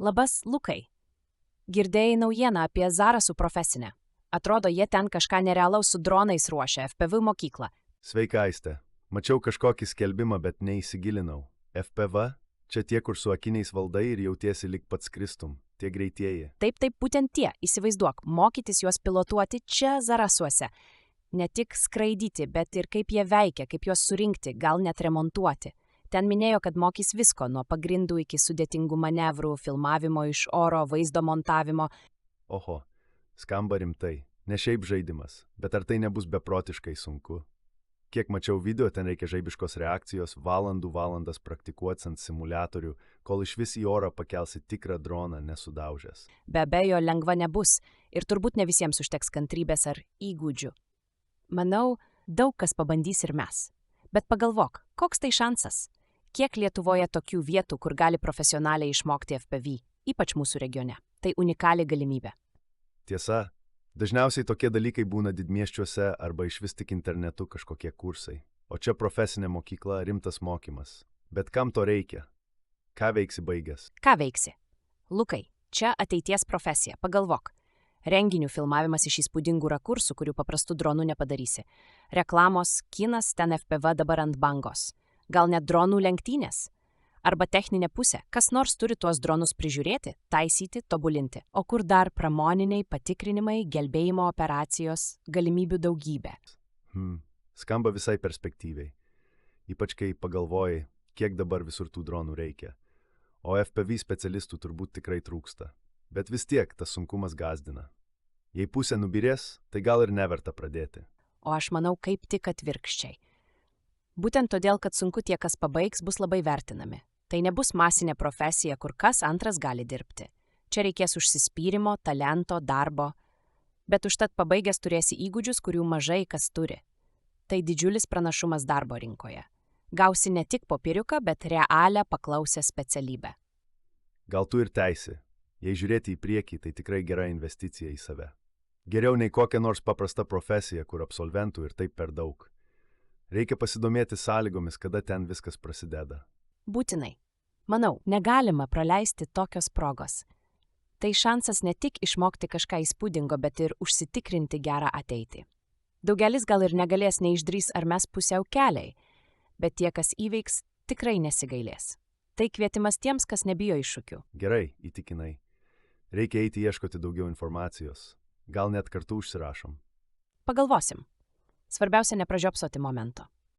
Labas, Lukai. Girdėjai naujieną apie Zarasų profesinę. Atrodo, jie ten kažką nerealaus su dronais ruošia FPV mokyklą. Sveika, Aiste. Mačiau kažkokį skelbimą, bet neįsigilinau. FPV? Čia tie, kur su akiniais valdai ir jautiesi lyg pats kristum. Tie greitieji. Taip, būtent tie. Įsivaizduok, mokytis juos pilotuoti čia Zarasuose. Ne tik skraidyti, bet ir kaip jie veikia, kaip juos surinkti, gal net remontuoti. Ten minėjo, kad mokys visko, nuo pagrindų iki sudėtingų manevrų, filmavimo iš oro, vaizdo montavimo. Oho, skamba rimtai. Ne šiaip žaidimas, bet ar tai nebus beprotiškai sunku? Kiek mačiau video, ten reikia žaibiškos reakcijos, valandas praktikuoti ant simuliatorių, kol iš vis į orą pakelsi tikrą droną nesudaužęs. Be abejo, lengva nebus ir turbūt ne visiems užteks kantrybės ar įgūdžių. Manau, daug kas pabandys ir mes. Bet pagalvok, koks tai šansas? Kiek Lietuvoje tokių vietų, kur gali profesionaliai išmokti FPV, ypač mūsų regione? Tai unikali galimybė. Tiesa, dažniausiai tokie dalykai būna didmiesčiuose arba iš vis tik internetu kažkokie kursai. O čia profesinė mokykla, rimtas mokymas. Bet kam to reikia? Ką veiksi baigęs? Ką veiksi? Lukai, čia ateities profesija, pagalvok. Renginių filmavimas iš įspūdingų rakursų, kurių paprastų dronų nepadarysi. Reklamos, kinas, ten FPV dabar ant bangos. Gal net dronų lenktynės? Arba techninė pusė, kas nors turi tuos dronus prižiūrėti, taisyti, tobulinti. O kur dar pramoniniai patikrinimai, gelbėjimo operacijos, galimybių daugybė. Skamba visai perspektyviai. Ypač kai pagalvoji, kiek dabar visur tų dronų reikia. O FPV specialistų turbūt tikrai trūksta. Bet vis tiek tas sunkumas gąsdina. Jei pusė nubirės, tai gal ir neverta pradėti. O aš manau, kaip tik atvirkščiai. Būtent todėl, kad sunku tie, kas pabaigs, bus labai vertinami. Tai nebus masinė profesija, kur kas antras gali dirbti. Čia reikės užsispyrimo, talento, darbo. Bet užtat pabaigęs turėsi įgūdžius, kurių mažai kas turi. Tai didžiulis pranašumas darbo rinkoje. Gausi ne tik popieriuką, bet realią paklausę specialybę. Gal tu ir teisi. Jei žiūrėti į priekį, tai tikrai gera investicija į save. Geriau nei kokia nors paprasta profesija, kur absolventų ir taip per daug. Reikia pasidomėti sąlygomis, kada ten viskas prasideda. Būtinai. Manau, negalima praleisti tokios progos. Tai šansas ne tik išmokti kažką įspūdingo, bet ir užsitikrinti gerą ateitį. Daugelis gal ir negalės neišdrys ar mes pusiau keliai, bet tie, kas įveiks, tikrai nesigailės. Tai kvietimas tiems, kas nebijo iššūkių. Gerai, įtikinai. Reikia eiti ieškoti daugiau informacijos. Gal net kartu užsirašom. Pagalvosim. Svarbiausia nepražiopsoti momento.